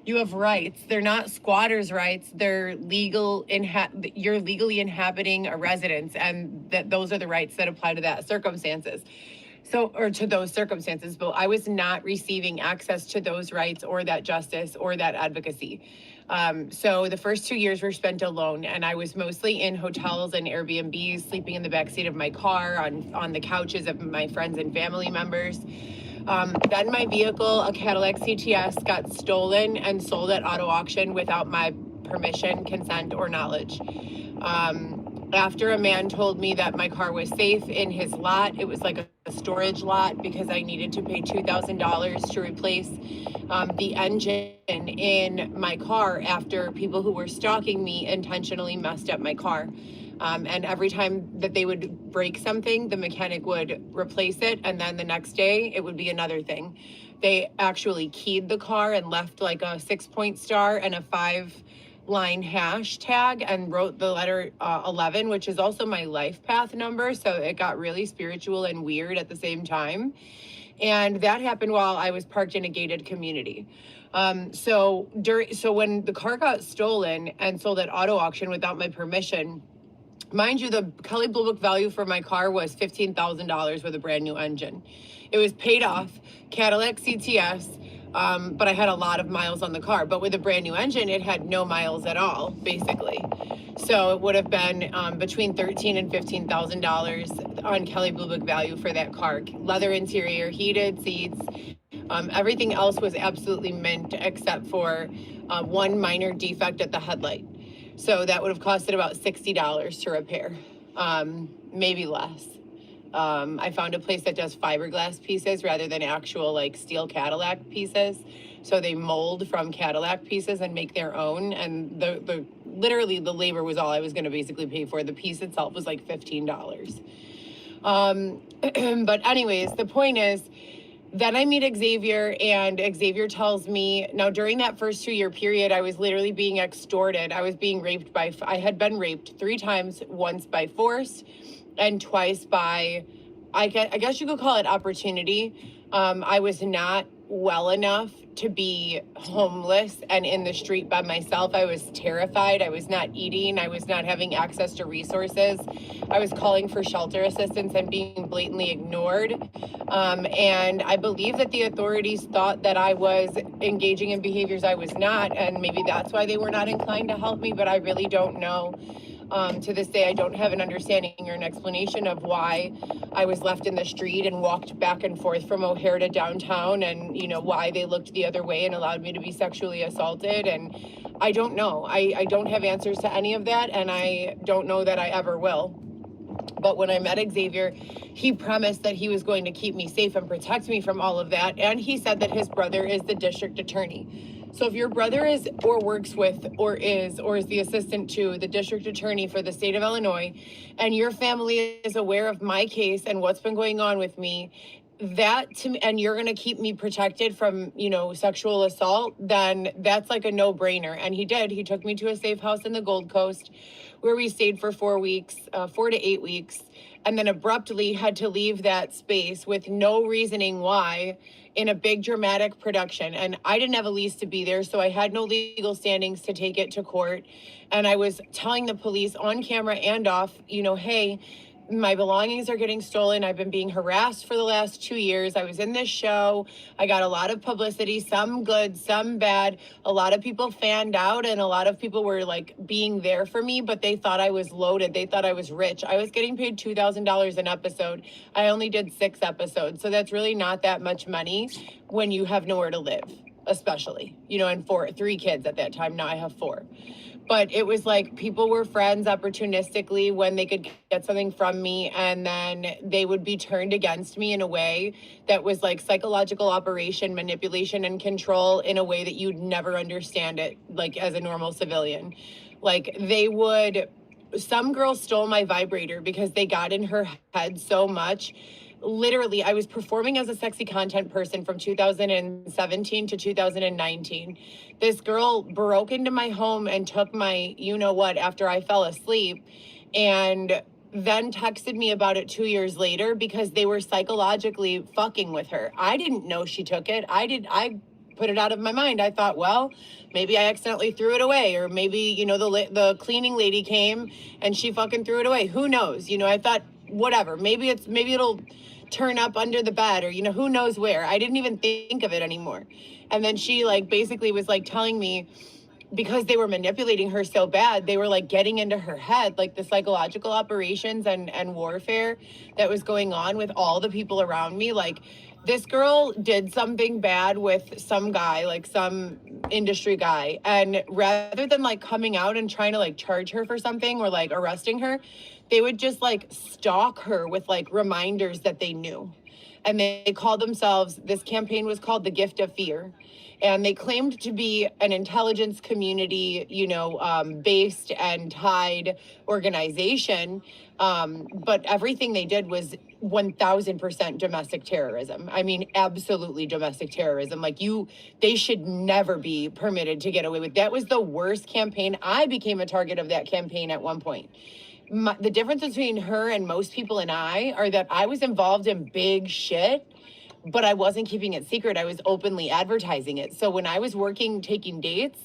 You have rights. They're not squatters' rights. They're legal. You're legally inhabiting a residence, and those are the rights that apply to that circumstances. So, or to those circumstances, but I was not receiving access to those rights or that justice or that advocacy. So the first 2 years were spent alone, and I was mostly in hotels and Airbnbs, sleeping in the backseat of my car, on the couches of my friends and family members. Then my vehicle, a Cadillac CTS, got stolen and sold at auto auction without my permission, consent, or knowledge. After a man told me that my car was safe in his lot, it was like a storage lot, because I needed to pay $2,000 to replace the engine in my car after people who were stalking me intentionally messed up my car. And every time that they would break something, the mechanic would replace it, and then the next day it would be another thing. They actually keyed the car and left like a 6-point star and a 5-line hashtag and wrote the letter 11, which is also my life path number. So it got really spiritual and weird at the same time. And that happened while I was parked in a gated community. So when the car got stolen and sold at auto auction without my permission, mind you, the Kelley Blue Book value for my car was $15,000 with a brand new engine. It was paid off, Cadillac CTS, but I had a lot of miles on the car. But with a brand new engine, it had no miles at all, basically. So it would have been between $13,000 and $15,000 on Kelley Blue Book value for that car. Leather interior, heated seats, everything else was absolutely mint except for one minor defect at the headlight. So that would have costed about $60 to repair, maybe less. I found a place that does fiberglass pieces rather than actual like steel Cadillac pieces. So they mold from Cadillac pieces and make their own. And literally the labor was all I was going to basically pay for. The piece itself was like $15. But anyways, the point is, then I meet Xavier, and Xavier tells me, now during that first 2-year period, I was literally being extorted. I was being raped I had been raped 3 times, once by force and twice by, I guess you could call it opportunity. I was not well enough to be homeless and in the street by myself. I was terrified. I was not eating. I was not having access to resources. I was calling for shelter assistance and being blatantly ignored. And I believe that the authorities thought that I was engaging in behaviors I was not, and maybe that's why they were not inclined to help me, but I really don't know. To this day, I don't have an understanding or an explanation of why I was left in the street and walked back and forth from O'Hare to downtown, and, you know, why they looked the other way and allowed me to be sexually assaulted. And I don't know. I don't have answers to any of that, and I don't know that I ever will. But when I met Xavier, he promised that he was going to keep me safe and protect me from all of that. And he said that his brother is the district attorney. So if your brother is or works with or is the assistant to the district attorney for the state of Illinois, and your family is aware of my case and what's been going on with me, that to me, and you're going to keep me protected from, you know, sexual assault, then that's like a no-brainer. And he did. He took me to a safe house in the Gold Coast where we stayed for 4 weeks, 4 to 8 weeks, and then abruptly had to leave that space with no reasoning why in a big dramatic production. And I didn't have a lease to be there, so I had no legal standings to take it to court. And I was telling the police on camera and off, you know, hey, my belongings are getting stolen. I've been being harassed for the last 2 years. I was in this show. I got a lot of publicity, some good, some bad. A lot of people fanned out, and a lot of people were like being there for me, but they thought I was loaded. They thought I was rich. I was getting paid $2,000 an episode. I only did 6 episodes. So that's really not that much money when you have nowhere to live, especially, you know, and 3 kids at that time. Now I have 4. But it was like people were friends opportunistically when they could get something from me, and then they would be turned against me in a way that was like psychological operation, manipulation, and control in a way that you'd never understand it, like as a normal civilian. Like some girl stole my vibrator because they got in her head so much. Literally, I was performing as a sexy content person from 2017 to 2019. This girl broke into my home and took my you-know-what after I fell asleep, and then texted me about it 2 years later because they were psychologically fucking with her. I didn't know she took it. I put it out of my mind. I thought, well, maybe I accidentally threw it away, or maybe, you know, the cleaning lady came and she fucking threw it away. Who knows? You know, I thought, whatever, maybe it'll turn up under the bed, or, you know, who knows where. I didn't even think of it anymore. And then she like basically was like telling me, because they were manipulating her so bad, they were like getting into her head, like the psychological operations and warfare that was going on with all the people around me. Like, this girl did something bad with some guy, like some industry guy, and rather than like coming out and trying to like charge her for something or like arresting her, they would just like stalk her with like reminders that they knew. And they called themselves, this campaign was called the Gift of Fear. And they claimed to be an intelligence community, you know, based and tied organization. But everything they did was 1000% domestic terrorism. I mean, absolutely domestic terrorism. Like, they should never be permitted to get away with. That was the worst campaign. I became a target of that campaign at one point. The difference between her and most people and I are that I was involved in big shit, but I wasn't keeping it secret. I was openly advertising it. So when I was working, taking dates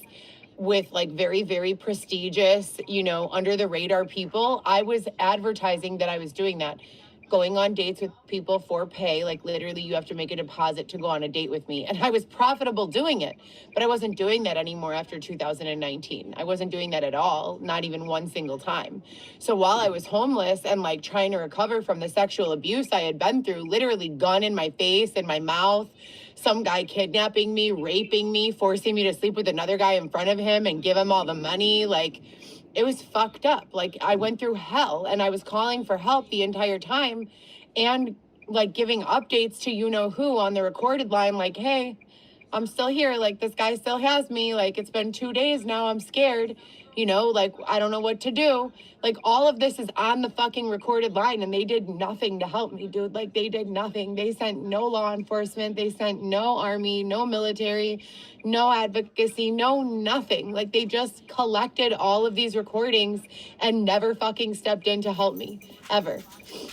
with like very, very prestigious, you know, under the radar people, I was advertising that I was doing that. Going on dates with people for pay, like literally you have to make a deposit to go on a date with me. And I was profitable doing it, but I wasn't doing that anymore after 2019. I wasn't doing that at all, not even one single time. So while I was homeless and like trying to recover from the sexual abuse I had been through, literally gun in my face, in my mouth, some guy kidnapping me, raping me, forcing me to sleep with another guy in front of him and give him all the money, like, it was fucked up. Like, I went through hell, and I was calling for help the entire time and like giving updates to you know who on the recorded line, like, hey, I'm still here. Like, this guy still has me. Like, it's been 2 days now. I'm scared. You know, like, I don't know what to do. Like, all of this is on the fucking recorded line, and they did nothing to help me, dude. Like, they did nothing. They sent no law enforcement. They sent no army, no military, no advocacy, no nothing. Like, they just collected all of these recordings and never fucking stepped in to help me, ever.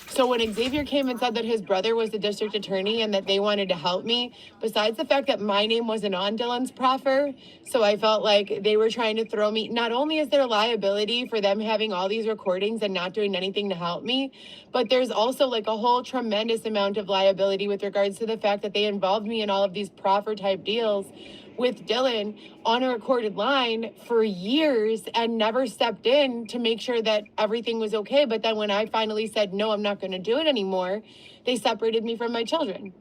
So when Xavier came and said that his brother was the district attorney and that they wanted to help me, besides the fact that my name wasn't on Dylan's proffer, so I felt like they were trying to throw me, not only is there liability for them having all these recordings and not doing anything to help me, but there's also like a whole tremendous amount of liability with regards to the fact that they involved me in all of these proffer type deals with Dylan on a recorded line for years and never stepped in to make sure that everything was okay. But then when I finally said, no, I'm not going to do it anymore, they separated me from my children.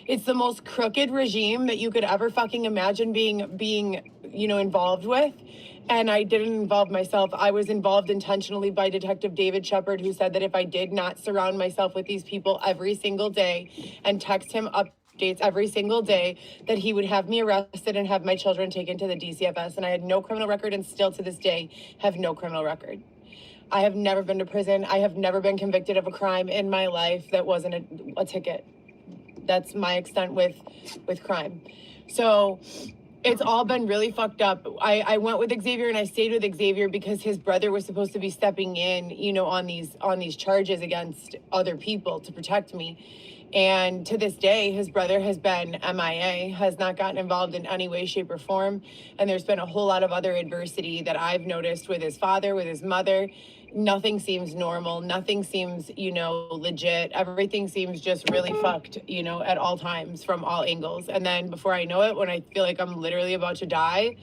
It's the most crooked regime that you could ever fucking imagine being, you know, involved with. And I didn't involve myself. I was involved intentionally by Detective David Shepard, who said that if I did not surround myself with these people every single day and text him updates every single day, that he would have me arrested and have my children taken to the DCFS. And I had no criminal record, and still to this day have no criminal record. I have never been to prison. I have never been convicted of a crime in my life that wasn't a ticket. That's my extent with crime. So it's all been really fucked up. I went with Xavier and I stayed with Xavier because his brother was supposed to be stepping in, you know, on these charges against other people to protect me. And to this day, his brother has been MIA, has not gotten involved in any way, shape, or form. And there's been a whole lot of other adversity that I've noticed with his father, with his mother. Nothing seems normal. Nothing seems, you know, legit. Everything seems just really fucked, you know, at all times from all angles. And then before I know it, when I feel like I'm literally about to die,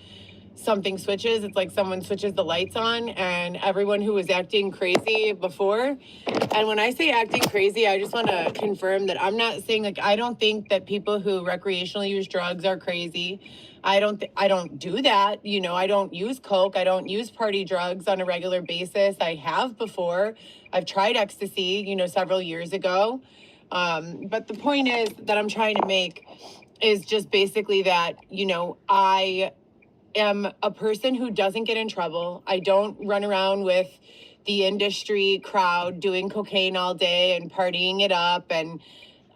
something switches. It's like someone switches the lights on, and everyone who was acting crazy before. And when I say acting crazy, I just want to confirm that I'm not saying, like, I don't think that people who recreationally use drugs are crazy. I don't do that. You know, I don't use coke. I don't use party drugs on a regular basis. I have before. I've tried ecstasy, you know, several years ago. But the point is that I'm trying to make is just basically that, you know, I am a person who doesn't get in trouble. I don't run around with the industry crowd doing cocaine all day and partying it up. And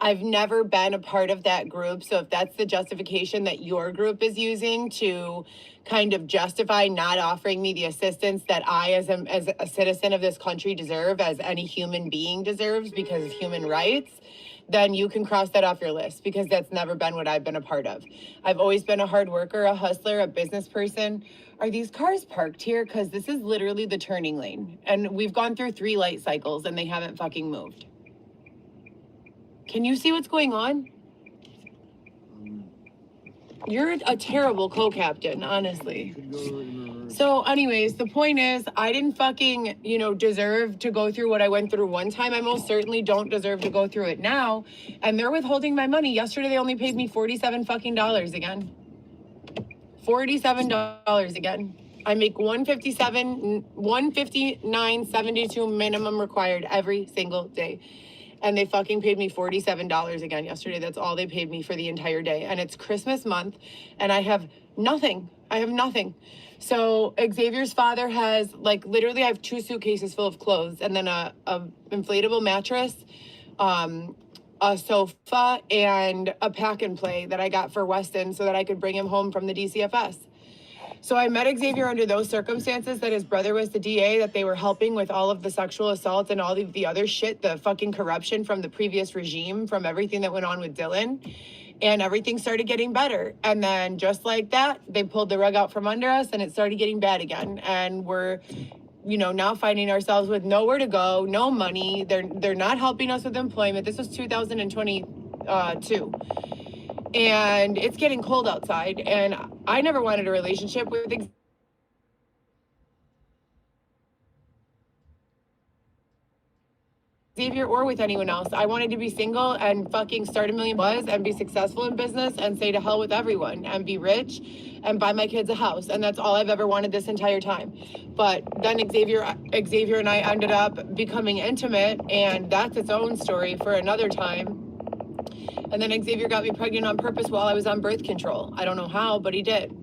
I've never been a part of that group. So if that's the justification that your group is using to kind of justify not offering me the assistance that I, as a citizen of this country, deserve, as any human being deserves because of human rights, then you can cross that off your list, because that's never been what I've been a part of. I've always been a hard worker, a hustler, a business person. Are these cars parked here? Because this is literally the turning lane. And we've gone through 3 light cycles and they haven't fucking moved. Can you see what's going on? You're a terrible co-captain, honestly. So anyways, the point is, I didn't fucking, deserve to go through what I went through one time. I most certainly don't deserve to go through it now. And they're withholding my money. Yesterday, they only paid me $47 fucking dollars again. $47 again. I make $159.72 minimum required every single day. And they fucking paid me $47 again yesterday. That's all they paid me for the entire day. And it's Christmas month, and I have nothing. So Xavier's father has, literally I have 2 suitcases full of clothes, and then a inflatable mattress, a sofa, and a pack and play that I got for Weston so that I could bring him home from the DCFS. So I met Xavier under those circumstances, that his brother was the DA, that they were helping with all of the sexual assault and all of the other shit, the fucking corruption from the previous regime, from everything that went on with Dylan. And everything started getting better. And then just like that, they pulled the rug out from under us and it started getting bad again. And we're, now finding ourselves with nowhere to go, no money. They're not helping us with employment. This was 2022. And it's getting cold outside, and I never wanted a relationship with Xavier or with anyone else. I wanted to be single and fucking start $1 million and be successful in business and say to hell with everyone and be rich and buy my kids a house. And that's all I've ever wanted this entire time. But then Xavier and I ended up becoming intimate, and that's its own story for another time. And then Xavier got me pregnant on purpose while I was on birth control. I don't know how, but he did.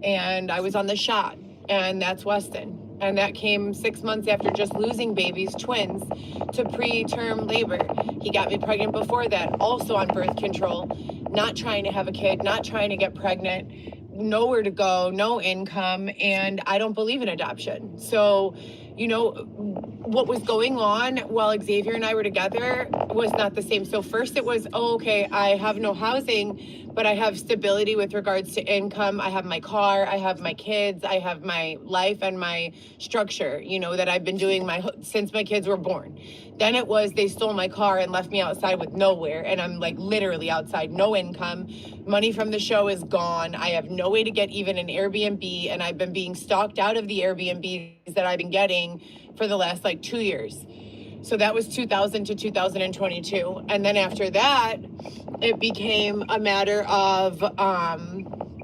And I was on the shot, and that's Weston. And that came 6 months after just losing babies, twins, to preterm labor. He got me pregnant before that, also on birth control, not trying to have a kid, not trying to get pregnant, nowhere to go, no income, and I don't believe in adoption. So, what was going on while Xavier and I were together was not the same. So first it was, okay, I have no housing, but I have stability with regards to income. I have my car, I have my kids, I have my life and my structure, that I've been doing since my kids were born. Then it was, they stole my car and left me outside with nowhere. And I'm literally outside, no income. Money from the show is gone. I have no way to get even an Airbnb. And I've been being stalked out of the Airbnbs that I've been getting for the last 2 years. So that was 2000 to 2022. And then after that, it became a matter of,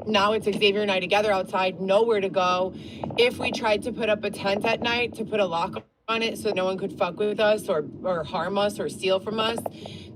now it's Xavier and I together outside, nowhere to go. If we tried to put up a tent at night to put a lock on it so no one could fuck with us or harm us or steal from us,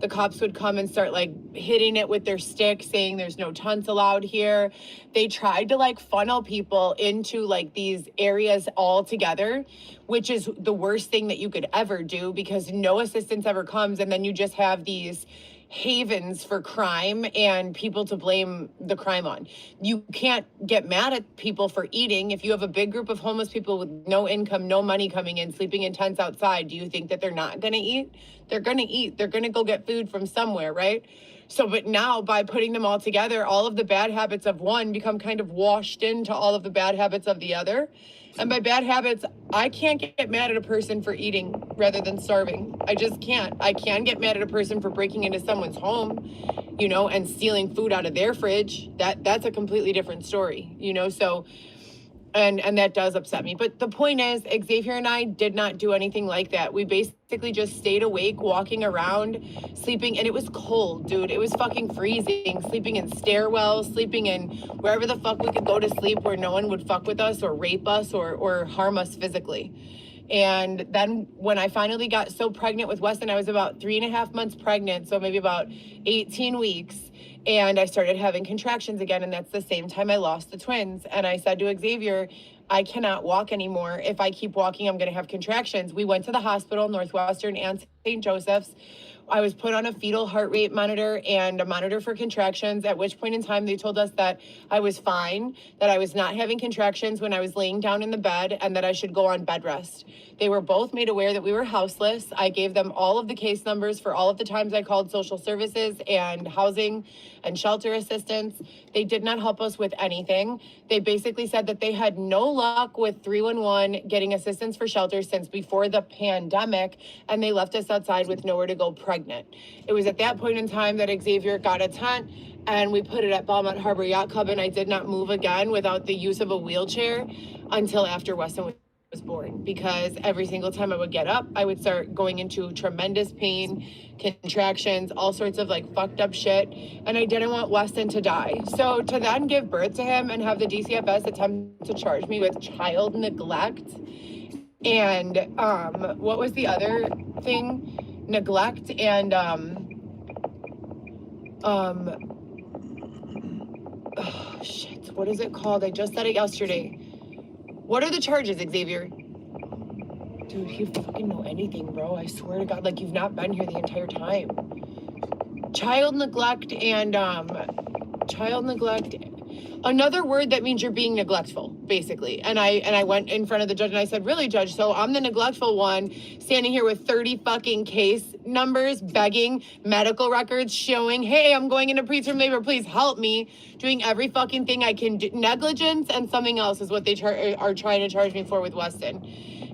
the cops would come and start hitting it with their stick, saying there's no tents allowed here. They tried to funnel people into these areas all together, which is the worst thing that you could ever do, because no assistance ever comes, and then you just have these havens for crime and people to blame the crime on. You can't get mad at people for eating. If you have a big group of homeless people with no income, no money coming in, sleeping in tents outside, do you think that they're not going to eat? They're going to eat. They're going to go get food from somewhere, right? So, but now by putting them all together, all of the bad habits of one become kind of washed into all of the bad habits of the other. And by bad habits, I can't get mad at a person for eating rather than starving. I just can't. I can get mad at a person for breaking into someone's home, and stealing food out of their fridge. That's a completely different story, so, and that does upset me. But the point is, Xavier and I did not do anything like that. We basically just stayed awake, walking around, sleeping, and it was cold, dude. It was fucking freezing, sleeping in stairwells, sleeping in wherever the fuck we could go to sleep where no one would fuck with us or rape us or harm us physically. And then when I finally got so pregnant with Weston, I was about 3.5 months pregnant, so maybe about 18 weeks. And I started having contractions again, and that's the same time I lost the twins. And I said to Xavier, I cannot walk anymore. If I keep walking, I'm going to have contractions. We went to the hospital, Northwestern and St. Joseph's. I was put on a fetal heart rate monitor and a monitor for contractions, at which point in time they told us that I was fine, that I was not having contractions when I was laying down in the bed, and that I should go on bed rest. They were both made aware that we were houseless. I gave them all of the case numbers for all of the times I called social services and housing and shelter assistance. They did not help us with anything. They basically said that they had no luck with 311 getting assistance for shelter since before the pandemic, and they left us outside with nowhere to go pregnant. It was at that point in time that Xavier got a tent and we put it at Belmont Harbor Yacht Club, and I did not move again without the use of a wheelchair until after Weston was born, because every single time I would get up, I would start going into tremendous pain, contractions, all sorts of like fucked up shit, and I didn't want Weston to die. So to then give birth to him and have the DCFS attempt to charge me with child neglect and what was the other thing? Neglect and oh shit, what is it called? I just said it yesterday. What are the charges, Xavier? Dude, you fucking know anything, bro. I swear to God, like you've not been here the entire time. Child neglect and another word that means you're being neglectful, basically. And I went in front of the judge and I said, really, judge, so I'm the neglectful one standing here with 30 fucking case numbers, begging, medical records showing, hey, I'm going into preterm labor, please help me, doing every fucking thing I can do. Negligence and something else is what they are trying to charge me for with Weston.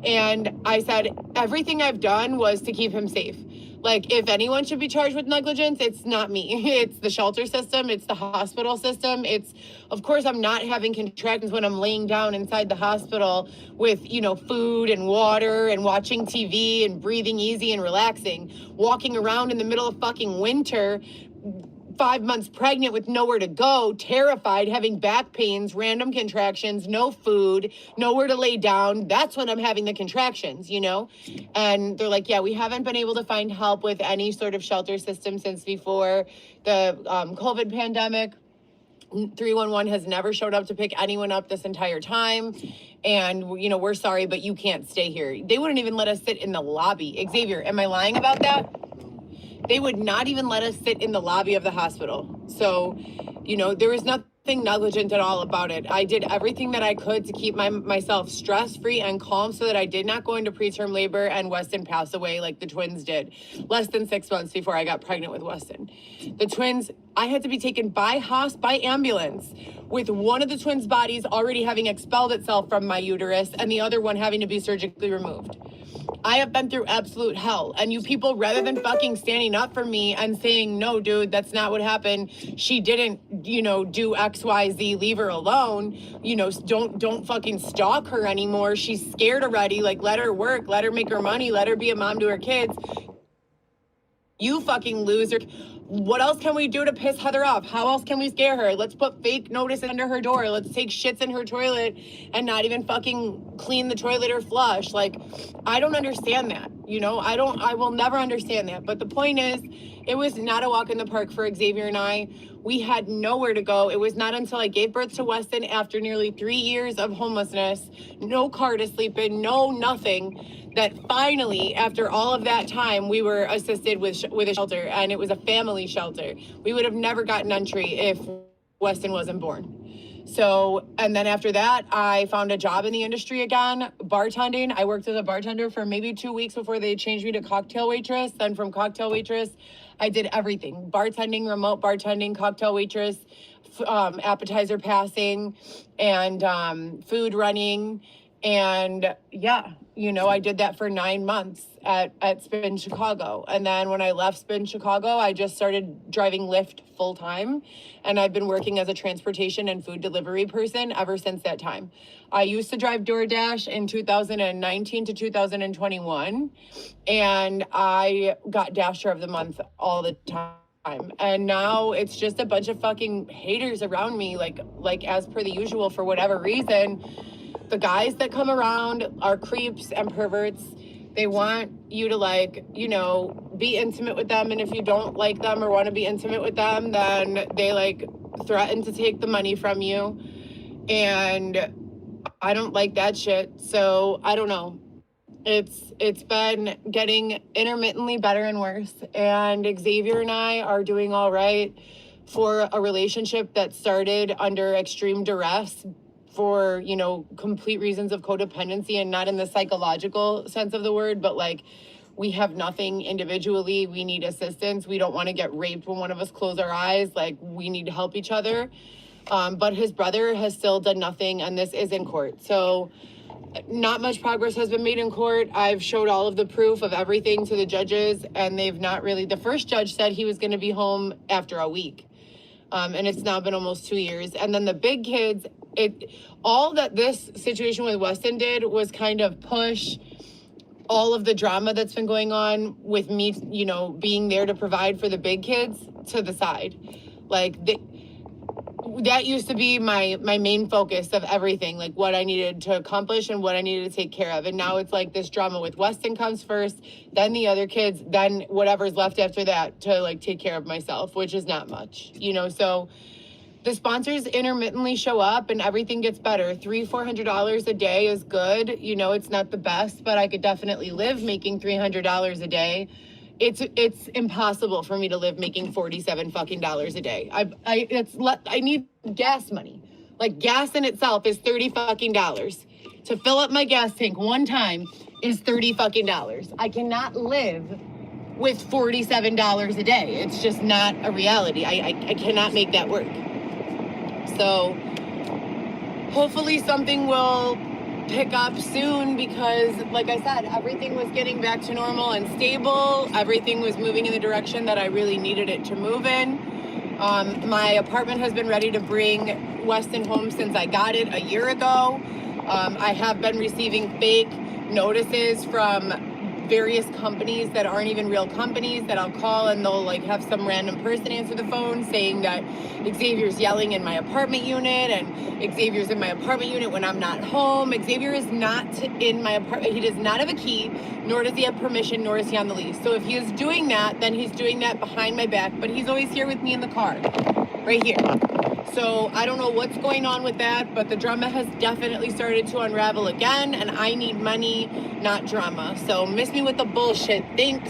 And I said, everything I've done was to keep him safe. Like, if anyone should be charged with negligence, it's not me. It's the shelter system. It's the hospital system. It's, of course, I'm not having contractions when I'm laying down inside the hospital with, you know, food and water and watching TV and breathing easy and relaxing, walking around in the middle of fucking winter, 5 months pregnant with nowhere to go, terrified, having back pains, random contractions, no food, nowhere to lay down. That's when I'm having the contractions, you know? And they're like, yeah, we haven't been able to find help with any sort of shelter system since before the COVID pandemic. 311 has never showed up to pick anyone up this entire time. And, you know, we're sorry, but you can't stay here. They wouldn't even let us sit in the lobby. Xavier, am I lying about that? They would not even let us sit in the lobby of the hospital. So, you know, there was nothing negligent at all about it. I did everything that I could to keep myself stress-free and calm so that I did not go into preterm labor and Weston pass away like the twins did less than 6 months before I got pregnant with Weston. The twins, I had to be taken by ambulance with one of the twins' bodies already having expelled itself from my uterus and the other one having to be surgically removed. I have been through absolute hell. And you people, rather than fucking standing up for me and saying, no, dude, that's not what happened. She didn't, you know, do X, Y, Z, leave her alone. You know, don't fucking stalk her anymore. She's scared already. Like, let her work, let her make her money, let her be a mom to her kids. You fucking loser. What else can we do to piss Heather off? How else can we scare her? Let's put fake notice under her door. Let's take shits in her toilet and not even fucking clean the toilet or flush. Like, I don't understand that. You know, I will never understand that. But the point is, it was not a walk in the park for Xavier and I. We had nowhere to go. It was not until I gave birth to Weston after nearly 3 years of homelessness, no car to sleep in, no nothing, that finally, after all of that time, we were assisted with a shelter, and it was a family shelter. We would have never gotten entry if Weston wasn't born. So, and then after that, I found a job in the industry again, bartending. I worked as a bartender for maybe 2 weeks before they changed me to cocktail waitress. Then from cocktail waitress, I did everything: bartending, remote bartending, cocktail waitress, appetizer passing, and food running. And yeah, you know, I did that for 9 months at Spin Chicago. And then when I left Spin Chicago, I just started driving Lyft full time. And I've been working as a transportation and food delivery person ever since that time. I used to drive DoorDash in 2019 to 2021. And I got Dasher of the Month all the time. And now it's just a bunch of fucking haters around me, like as per the usual, for whatever reason. The guys that come around are creeps and perverts. They want you to, like, you know, be intimate with them. And if you don't like them or want to be intimate with them, then they, like, threaten to take the money from you. And I don't like that shit. So I don't know. It's been getting intermittently better and worse. And Xavier and I are doing all right for a relationship that started under extreme duress for, you know, complete reasons of codependency, and not in the psychological sense of the word, but like, we have nothing individually. We need assistance. We don't want to get raped when one of us close our eyes. Like, we need to help each other. But his brother has still done nothing, and this is in court. So not much progress has been made in court. I've showed all of the proof of everything to the judges, and they've not really. The first judge said he was going to be home after a week. And it's now been almost 2 years. And then the big kids, all that this situation with Weston did was kind of push all of the drama that's been going on with me, you know, being there to provide for the big kids to the side. Like, that used to be my main focus of everything, like what I needed to accomplish and what I needed to take care of. And now it's like this drama with Weston comes first, then the other kids, then whatever's left after that to like take care of myself, which is not much, you know. So the sponsors intermittently show up and everything gets better. $300-400 a day is good. You know, it's not the best, but I could definitely live making $300 a day. It's impossible for me to live making $47 fucking a day. I need gas money. Like, gas in itself is $30 fucking. To fill up my gas tank one time is $30 fucking. I cannot live with $47 a day. It's just not a reality. I cannot make that work. So hopefully something will pick up soon, because like I said, everything was getting back to normal and stable. Everything was moving in the direction that I really needed it to move in. My apartment has been ready to bring Weston home since I got it a year ago. I have been receiving fake notices from various companies that aren't even real companies that I'll call, and they'll like have some random person answer the phone saying that Xavier's yelling in my apartment unit, and Xavier's in my apartment unit when I'm not home. Xavier is not in my apartment. He does not have a key, nor does he have permission, nor is he on the lease. So if he is doing that, then he's doing that behind my back, but he's always here with me in the car, right here. So I don't know what's going on with that, but the drama has definitely started to unravel again, and I need money, not drama. So miss me with the bullshit. Thanks.